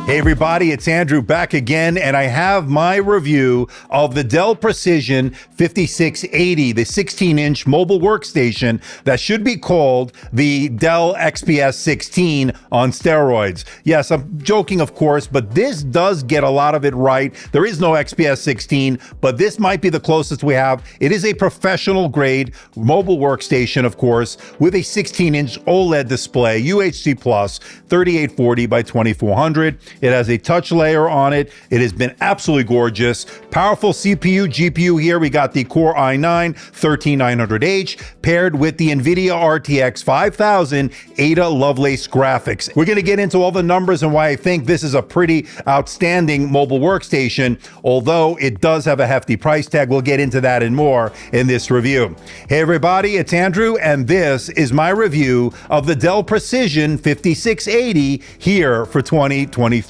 Hey everybody, it's Andrew back again, and I have my review of the Dell Precision 5680, the 16-inch mobile workstation that should be called the Dell XPS 16 on steroids. Yes, I'm joking, of course, but this does get a lot of it right. There is no XPS 16, but this might be the closest we have. It is a professional-grade mobile workstation, of course, with a 16-inch OLED display, UHD+, 3840 by 2400. It has a touch layer on it. It has been absolutely gorgeous. Powerful CPU, GPU here. We got the Core i9-13900H paired with the NVIDIA RTX 5000 Ada Lovelace graphics. We're going to get into all the numbers and why I think this is a pretty outstanding mobile workstation, although it does have a hefty price tag. We'll get into that and more in this review. Hey everybody, it's Andrew, and this is my review of the Dell Precision 5680 here for 2023.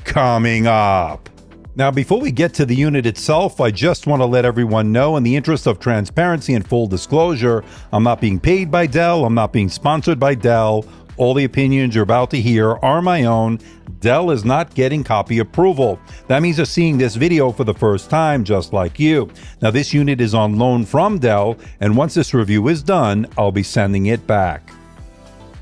Coming up. Now, before we get to the unit itself, I just want to let everyone know, in the interest of transparency and full disclosure, I'm not being paid by Dell. I'm not being sponsored by Dell. All the opinions you're about to hear are my own. Dell is not getting copy approval. That means they're seeing this video for the first time, just like you. Now, this unit is on loan from Dell, and once this review is done, I'll be sending it back.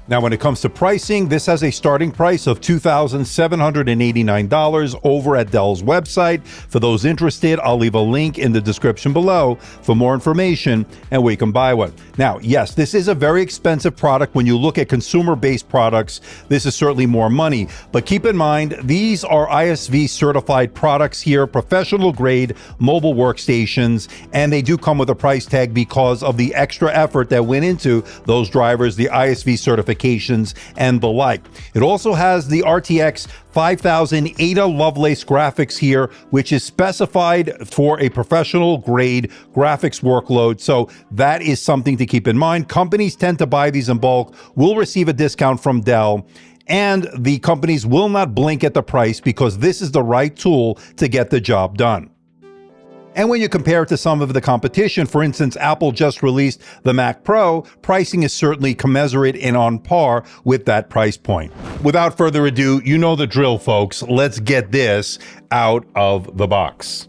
Now, when it comes to pricing, this has a starting price of $2,789 over at Dell's website. For those interested, I'll leave a link in the description below for more information and where you can buy one. Now, yes, this is a very expensive product. When you look at consumer-based products, this is certainly more money. But keep in mind, these are ISV certified products here, professional-grade mobile workstations, and they do come with a price tag because of the extra effort that went into those drivers, the ISV certifications, and the like. It also has the RTX 5000 Ada Lovelace graphics here, which is specified for a professional grade graphics workload. So that is something to keep in mind. Companies tend to buy these in bulk, will receive a discount from Dell, and the companies will not blink at the price because this is the right tool to get the job done. And when you compare it to some of the competition, for instance, Apple just released the Mac Pro, pricing is certainly commensurate and on par with that price point. Without further ado, you know the drill, folks. Let's get this out of the box.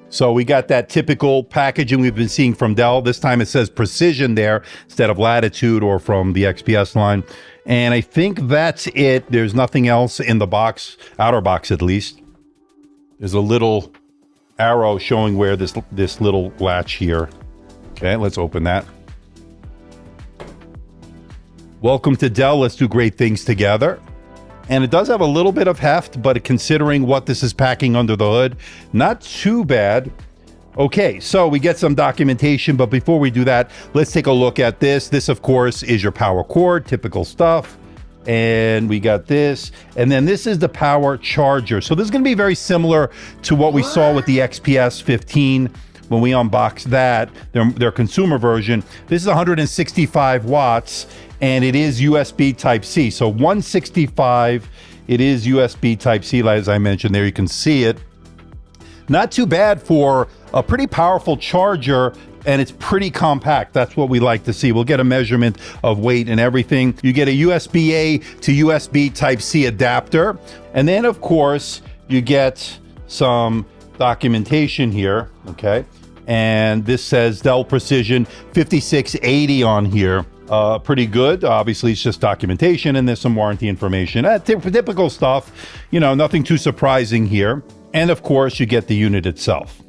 So we got that typical packaging we've been seeing from Dell. This time it says Precision there instead of Latitude or from the XPS line. And I think that's it. There's nothing else in the box, outer box at least. There's a little arrow showing where this little latch here. Okay, let's open that. Welcome to Dell. Let's do great things together. And it does have a little bit of heft, but considering what this is packing under the hood, not too bad. Okay, so we get some documentation, but before we do that, let's take a look at this. This, of course, is your power cord, typical stuff. And we got this. And then this is the power charger. So this is going to be very similar to what we saw with the XPS 15 when we unboxed that, their consumer version. This is 165 watts, and it is USB Type-C. So 165, it is USB Type-C, as I mentioned there. You can see it. Not too bad for a pretty powerful charger, and it's pretty compact. That's what we like to see. We'll get a measurement of weight and everything. You get a USB-A to USB Type-C adapter. And then, of course, you get some documentation here, okay? And this says Dell Precision 5680 on here. Pretty good. Obviously, it's just documentation, and there's some warranty information. Typical stuff, you know, nothing too surprising here. And of course, you get the unit itself.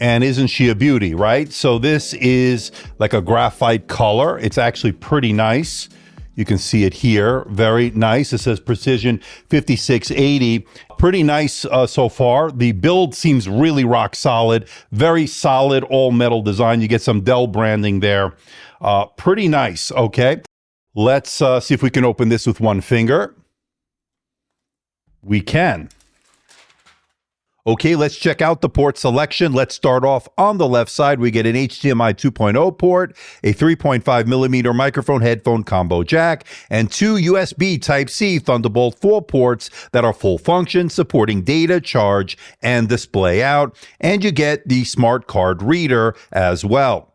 And isn't she a beauty, right? So this is like a graphite color. It's actually pretty nice. You can see it here. Very nice. It says Precision 5680. Pretty nice so far. The build seems really rock solid. Very solid all metal design. You get some Dell branding there. Pretty nice. Okay. Let's see if we can open this with one finger. We can. Okay, let's check out the port selection. Let's start off on the left side. We get an HDMI 2.0 port, a 3.5 millimeter microphone headphone combo jack, and two USB Type-C Thunderbolt 4 ports that are full function, supporting data, charge, and display out. And you get the smart card reader as well.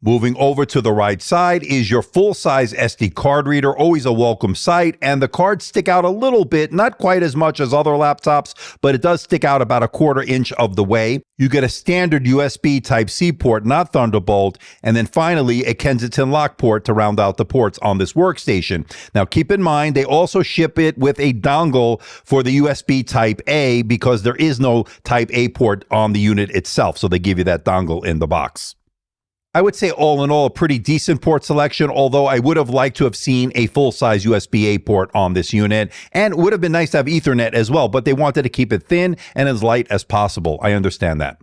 Moving over to the right side is your full-size SD card reader, always a welcome sight, and the cards stick out a little bit, not quite as much as other laptops, but it does stick out about a 1/4 inch of the way. You get a standard USB Type-C port, not Thunderbolt, and then finally a Kensington lock port to round out the ports on this workstation. Now keep in mind, they also ship it with a dongle for the USB Type-A because there is no Type-A port on the unit itself, so they give you that dongle in the box. I would say all in all, a pretty decent port selection, although I would have liked to have seen a full-size USB-A port on this unit, and it would have been nice to have Ethernet as well, but they wanted to keep it thin and as light as possible. I understand that.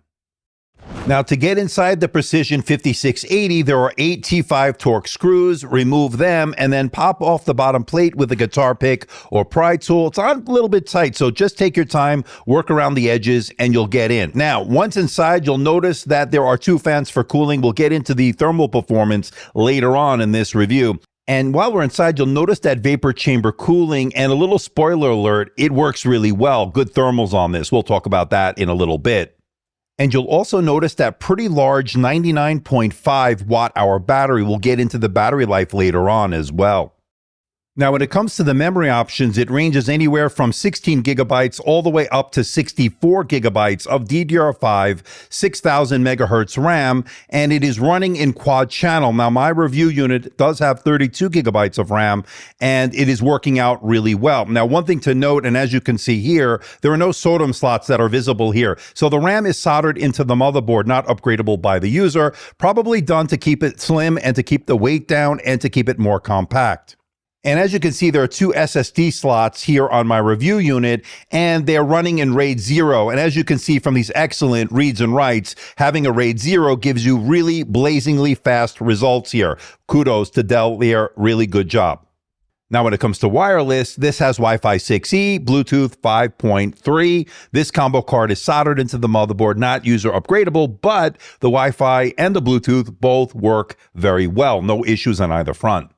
Now, to get inside the Precision 5680, there are 8 T5 Torx screws. Remove them and then pop off the bottom plate with a guitar pick or pry tool. It's a little bit tight, so just take your time, work around the edges, and you'll get in. Now, once inside, you'll notice that there are 2 fans for cooling. We'll get into the thermal performance later on in this review. And while we're inside, you'll notice that vapor chamber cooling, and a little spoiler alert, it works really well. Good thermals on this. We'll talk about that in a little bit. And you'll also notice that pretty large 99.5 watt-hour battery. We'll get into the battery life later on as well. Now, when it comes to the memory options, it ranges anywhere from 16 gigabytes all the way up to 64 gigabytes of DDR5, 6000 megahertz RAM, and it is running in quad channel. Now, my review unit does have 32 gigabytes of RAM, and it is working out really well. Now, one thing to note, and as you can see here, there are no SODIMM slots that are visible here. So the RAM is soldered into the motherboard, not upgradable by the user, probably done to keep it slim and to keep the weight down and to keep it more compact. And as you can see, there are 2 SSD slots here on my review unit, and they're running in RAID 0. And as you can see from these excellent reads and writes, having a RAID 0 gives you really blazingly fast results here. Kudos to Dell there, really good job. Now, when it comes to wireless, this has Wi-Fi 6E, Bluetooth 5.3. This combo card is soldered into the motherboard, not user upgradable, but the Wi-Fi and the Bluetooth both work very well. No issues on either front.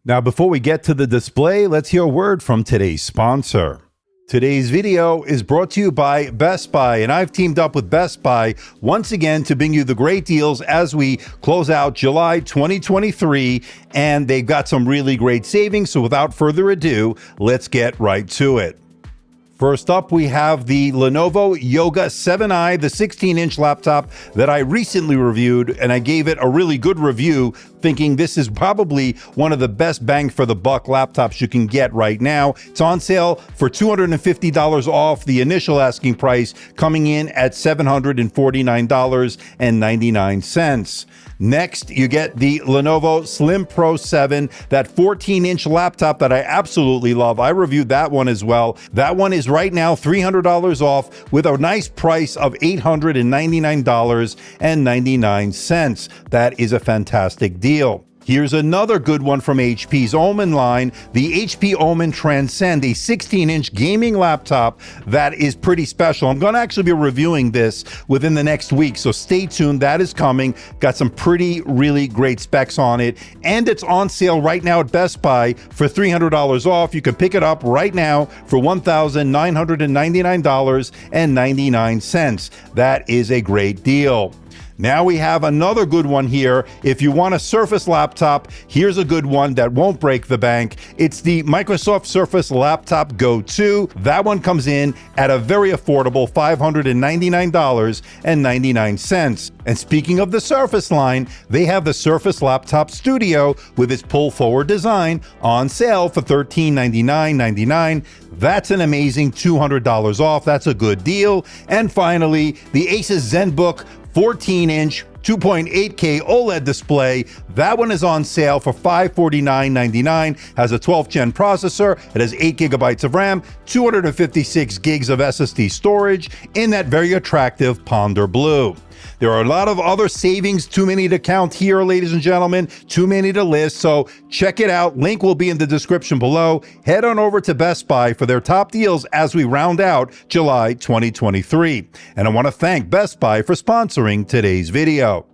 Now, before we get to the display, let's hear a word from today's sponsor. Today's video is brought to you by Best Buy, and I've teamed up with Best Buy once again to bring you the great deals as we close out July 2023, and they've got some really great savings. So without further ado, let's get right to it. First up, we have the Lenovo Yoga 7i, the 16-inch laptop that I recently reviewed, and I gave it a really good review, thinking this is probably one of the best bang for the buck laptops you can get right now. It's on sale for $250 off the initial asking price, coming in at $749.99. Next, you get the Lenovo Slim Pro 7, that 14-inch laptop that I absolutely love. I reviewed that one as well. That one is right now $300 off with a nice price of $899.99. That is a fantastic deal. Here's another good one from HP's Omen line, the HP Omen Transcend, a 16-inch gaming laptop that is pretty special. I'm going to actually be reviewing this within the next week, so stay tuned. That is coming. Got some really great specs on it, and it's on sale right now at Best Buy for $300 off. You can pick it up right now for $1,999.99. That is a great deal. Now we have another good one here. If you want a Surface laptop, here's a good one that won't break the bank. It's the Microsoft Surface Laptop Go 2. That one comes in at a very affordable $599.99. And speaking of the Surface line, they have the Surface Laptop Studio with its pull-forward design on sale for $1399.99. That's an amazing $200 off. That's a good deal. And finally, the Asus ZenBook 14-inch 2.8K OLED display. That one is on sale for $549.99. Has a 12th gen processor. It has 8 gigabytes of RAM, 256 gigs of SSD storage in that very attractive Ponder Blue. There are a lot of other savings, too many to count here, ladies and gentlemen, too many to list. So check it out. Link will be in the description below. Head on over to Best Buy for their top deals as we round out July 2023. And I want to thank Best Buy for sponsoring today's video.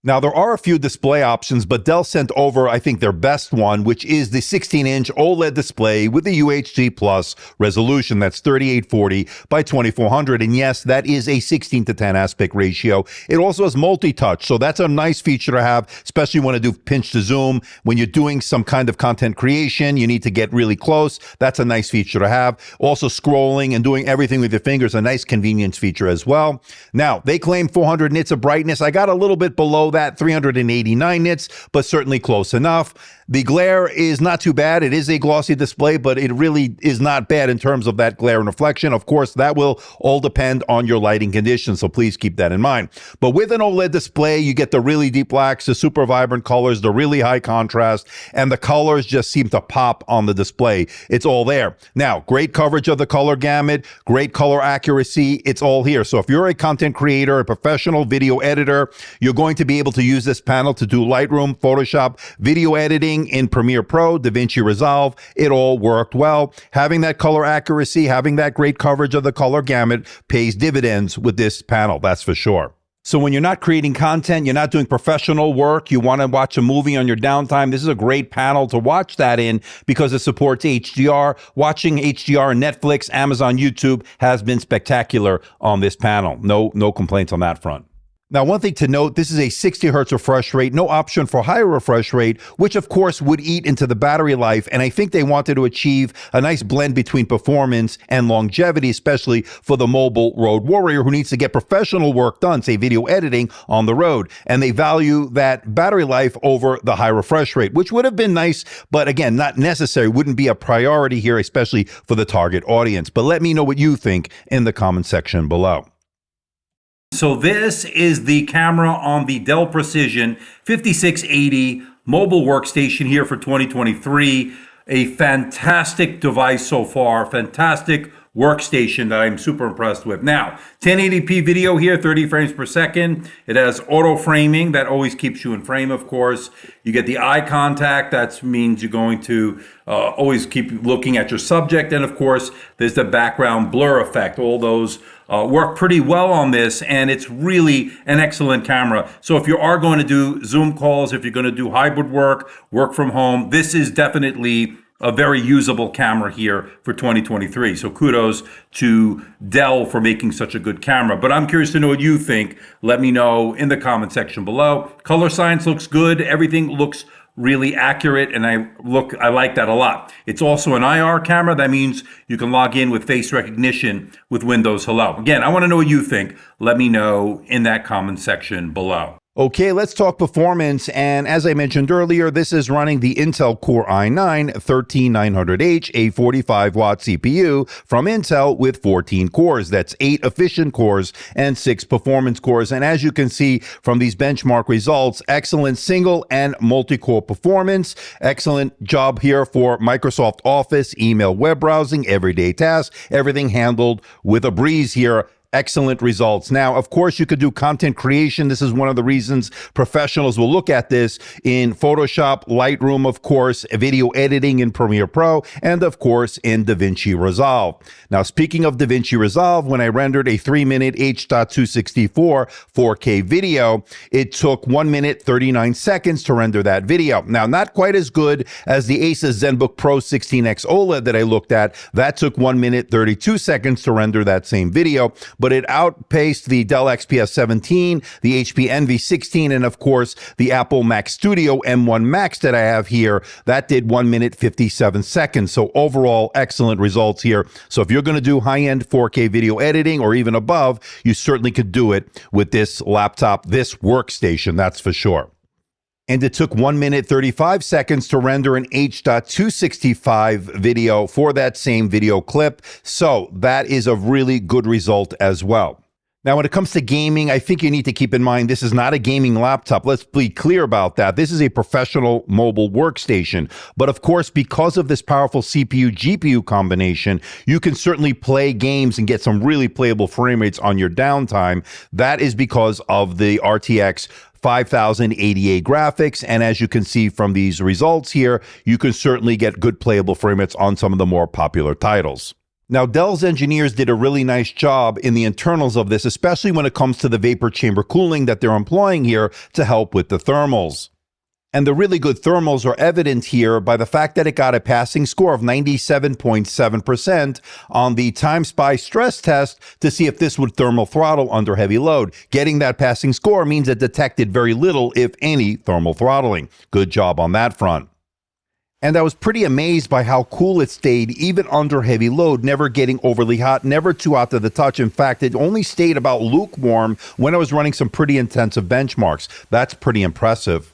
Now, there are a few display options, but Dell sent over, I think, their best one, which is the 16-inch OLED display with the UHD Plus resolution. That's 3840 by 2400. And yes, that is a 16:10 aspect ratio. It also has multi-touch, so that's a nice feature to have, especially when you do pinch to zoom. When you're doing some kind of content creation, you need to get really close. That's a nice feature to have. Also, scrolling and doing everything with your fingers, a nice convenience feature as well. Now, they claim 400 nits of brightness. I got a little bit below that, 389 nits, but certainly close enough. The glare is not too bad. It is a glossy display, but it really is not bad in terms of that glare and reflection. Of course, that will all depend on your lighting conditions, so please keep that in mind. But with an OLED display, you get the really deep blacks, the super vibrant colors, the really high contrast, and the colors just seem to pop on the display. It's all there. Now, great coverage of the color gamut, great color accuracy. It's all here. So if you're a content creator, a professional video editor, you're going to be able to use this panel to do Lightroom, Photoshop, video editing in Premiere Pro, DaVinci Resolve. It all worked well. Having that color accuracy, having that great coverage of the color gamut pays dividends with this panel, that's for sure. So when you're not creating content, you're not doing professional work, you want to watch a movie on your downtime, this is a great panel to watch that in because it supports HDR. Watching HDR on Netflix, Amazon, YouTube has been spectacular on this panel. No complaints on that front. Now, one thing to note, this is a 60 hertz refresh rate, no option for higher refresh rate, which of course would eat into the battery life. And I think they wanted to achieve a nice blend between performance and longevity, especially for the mobile road warrior who needs to get professional work done, say video editing on the road. And they value that battery life over the high refresh rate, which would have been nice, but again, not necessary, wouldn't be a priority here, especially for the target audience. But let me know what you think in the comment section below. So this is the camera on the Dell Precision 5680 mobile workstation here for 2023. A fantastic device so far, fantastic workstation that I'm super impressed with. Now, 1080p video here, 30 frames per second. It has auto framing, that always keeps you in frame, of course. You get the eye contact, that means you're going to always keep looking at your subject. And of course, there's the background blur effect. All those work pretty well on this, and it's really an excellent camera. So if you are going to do Zoom calls, if you're going to do hybrid work from home, this is definitely a very usable camera here for 2023. So kudos to Dell for making such a good camera. But I'm curious to know what you think. Let me know in the comment section below. Color science looks good. Everything looks really accurate, and I like that a lot. It's also an IR camera. That means you can log in with face recognition with Windows Hello. Again, I want to know what you think. Let me know in that comment section below. Okay, let's talk performance. And as I mentioned earlier, this is running the Intel Core i9-13900H, a 45-watt CPU from Intel with 14 cores. That's 8 efficient cores and 6 performance cores. And as you can see from these benchmark results, excellent single and multi-core performance. Excellent job here for Microsoft Office, email, web browsing, everyday tasks, everything handled with a breeze here. Excellent results. Now, of course, you could do content creation. This is one of the reasons professionals will look at this in Photoshop, Lightroom, of course, video editing in Premiere Pro, and of course, in DaVinci Resolve. Now, speaking of DaVinci Resolve, when I rendered a 3-minute H.264 4K video, it took 1 minute 39 seconds to render that video. Now, not quite as good as the Asus ZenBook Pro 16X OLED that I looked at. That took 1 minute 32 seconds to render that same video, but it outpaced the Dell XPS 17, the HP Envy 16, and of course, the Apple Mac Studio M1 Max that I have here. That did 1 minute 57 seconds. So overall, excellent results here. So if you're going to do high-end 4K video editing or even above, you certainly could do it with this laptop, this workstation, that's for sure. And it took 1 minute 35 seconds to render an H.265 video for that same video clip. So that is a really good result as well. Now, when it comes to gaming, I think you need to keep in mind this is not a gaming laptop. Let's be clear about that. This is a professional mobile workstation. But of course, because of this powerful CPU-GPU combination, you can certainly play games and get some really playable frame rates on your downtime. That is because of the RTX 5080 graphics, and as you can see from these results here, you can certainly get good playable frame rates on some of the more popular titles. Now, Dell's engineers did a really nice job in the internals of this, especially when it comes to the vapor chamber cooling that they're employing here to help with the thermals. And the really good thermals are evident here by the fact that it got a passing score of 97.7% on the TimeSpy stress test to see if this would thermal throttle under heavy load. Getting that passing score means it detected very little, if any, thermal throttling. Good job on that front. And I was pretty amazed by how cool it stayed even under heavy load, never getting overly hot, never too hot to the touch. In fact, it only stayed about lukewarm when I was running some pretty intensive benchmarks. That's pretty impressive.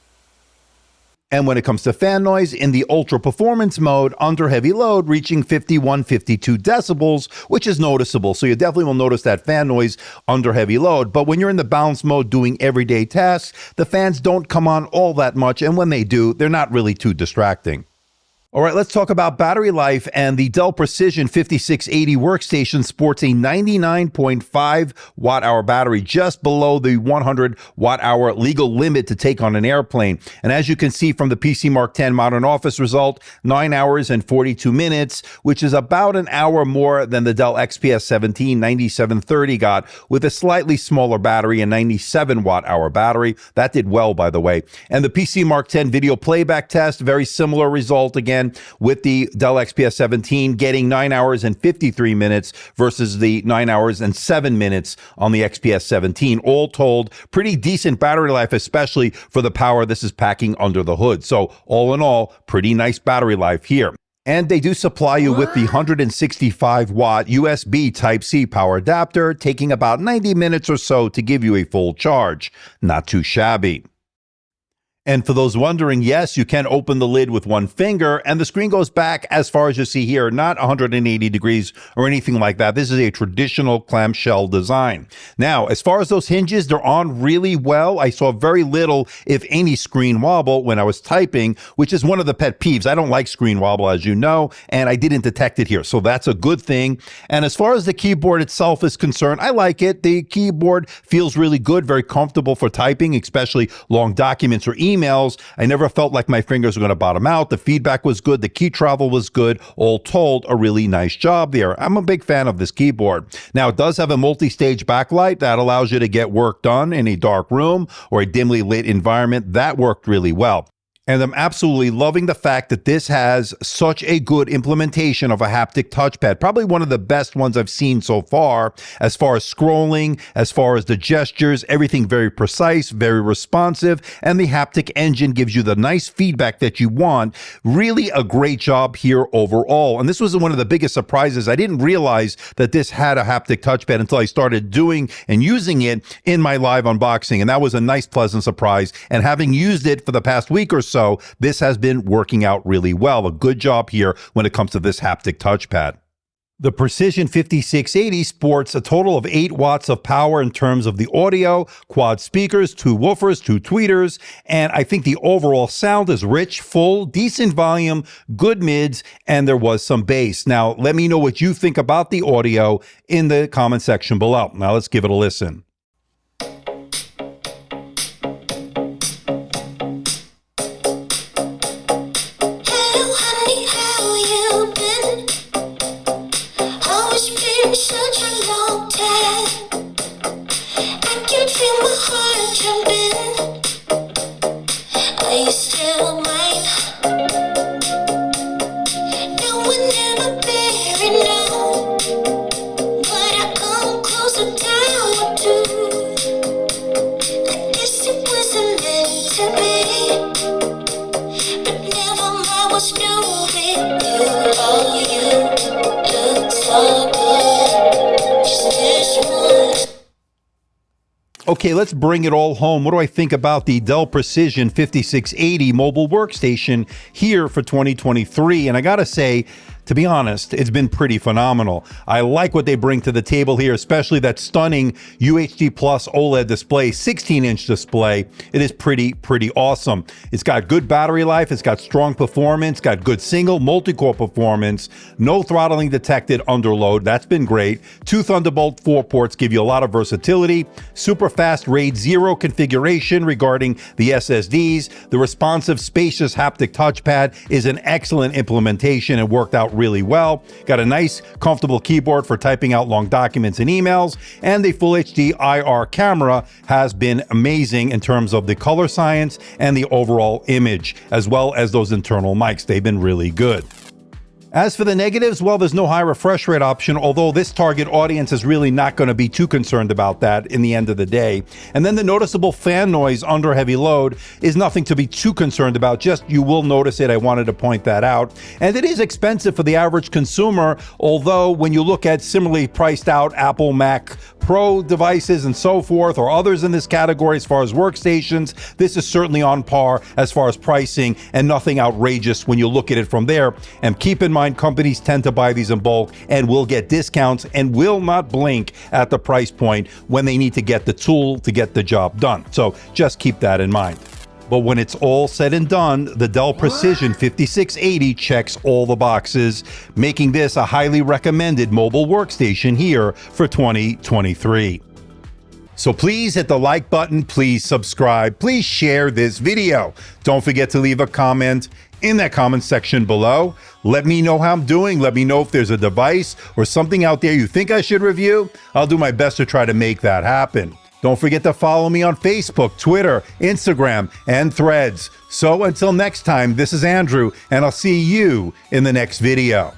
And when it comes to fan noise, in the ultra performance mode, under heavy load, reaching 51, 52 decibels, which is noticeable. So you definitely will notice that fan noise under heavy load. But when you're in the balance mode doing everyday tasks, the fans don't come on all that much. And when they do, they're not really too distracting. All right, let's talk about battery life, and the Dell Precision 5680 workstation sports a 99.5 watt-hour battery, just below the 100 watt-hour legal limit to take on an airplane. And as you can see from the PC Mark 10 Modern Office result, 9 hours and 42 minutes, which is about an hour more than the Dell XPS 17 9730 got, with a slightly smaller battery, a 97 watt-hour battery. That did well, by the way. And the PC Mark 10 video playback test, very similar result again, with the Dell XPS 17 getting 9 hours and 53 minutes versus the 9 hours and 7 minutes on the XPS 17. All told, pretty decent battery life, especially for the power this is packing under the hood. So all in all, pretty nice battery life here. And they do supply you with the 165 watt USB Type-C power adapter, taking about 90 minutes or so to give you a full charge. Not too shabby. And for those wondering, yes, you can open the lid with one finger, and the screen goes back as far as you see here, not 180 degrees or anything like that. This is a traditional clamshell design. Now, as far as those hinges, they're on really well. I saw very little, if any, screen wobble when I was typing, which is one of the pet peeves. I don't like screen wobble, as you know, and I didn't detect it here, so that's a good thing. And as far as the keyboard itself is concerned, I like it. The keyboard feels really good, very comfortable for typing, especially long documents or emails. I never felt like my fingers were going to bottom out. The feedback was good. The key travel was good. All told, a really nice job there. I'm a big fan of this keyboard. Now, it does have a multi-stage backlight that allows you to get work done in a dark room or a dimly lit environment. That worked really well. And I'm absolutely loving the fact that this has such a good implementation of a haptic touchpad. Probably one of the best ones I've seen so far as scrolling, as far as the gestures, everything very precise, very responsive, and the haptic engine gives you the nice feedback that you want. Really a great job here overall. And this was one of the biggest surprises. I didn't realize that this had a haptic touchpad until I started doing and using it in my live unboxing. And that was a nice, pleasant surprise. And having used it for the past week or so, this has been working out really well. A good job here when it comes to this haptic touchpad. The Precision 5680 sports a total of 8 watts of power in terms of the audio, quad speakers, 2 woofers, 2 tweeters, and I think the overall sound is rich, full, decent volume, good mids, and there was some bass. Now, let me know what you think about the audio in the comment section below. Now, let's give it a listen. Okay, let's bring it all home. What do I think about the Dell Precision 5680 mobile workstation here for 2023? And I gotta say, to be honest, it's been pretty phenomenal. I like what they bring to the table here, especially that stunning UHD Plus OLED display, 16-inch display. It is pretty awesome. It's got good battery life, it's got strong performance, got good single, multi-core performance, no throttling detected under load. That's been great. 2 Thunderbolt 4 ports give you a lot of versatility, super fast RAID 0 configuration regarding the SSDs. The responsive, spacious haptic touchpad is an excellent implementation and worked out really well. Got a nice, comfortable keyboard for typing out long documents and emails, and the Full HD IR camera has been amazing in terms of the color science and the overall image, as well as those internal mics. They've been really good. As for the negatives, well, there's no high refresh rate option, although this target audience is really not going to be too concerned about that in the end of the day. And then the noticeable fan noise under heavy load is nothing to be too concerned about, just you will notice it. I wanted to point that out. And it is expensive for the average consumer, although when you look at similarly priced out Apple Mac Pro devices and so forth, or others in this category as far as workstations, this is certainly on par as far as pricing and nothing outrageous when you look at it from there. And keep in mind, companies tend to buy these in bulk and will get discounts and will not blink at the price point when they need to get the tool to get the job done. So just keep that in mind. But when it's all said and done, the Dell Precision 5680 checks all the boxes, making this a highly recommended mobile workstation here for 2023. So please hit the like button, please subscribe, please share this video. Don't forget to leave a comment in that comment section below. Let me know how I'm doing. Let me know if there's a device or something out there you think I should review. I'll do my best to try to make that happen. Don't forget to follow me on Facebook, Twitter, Instagram, and Threads. So until next time, this is Andrew, and I'll see you in the next video.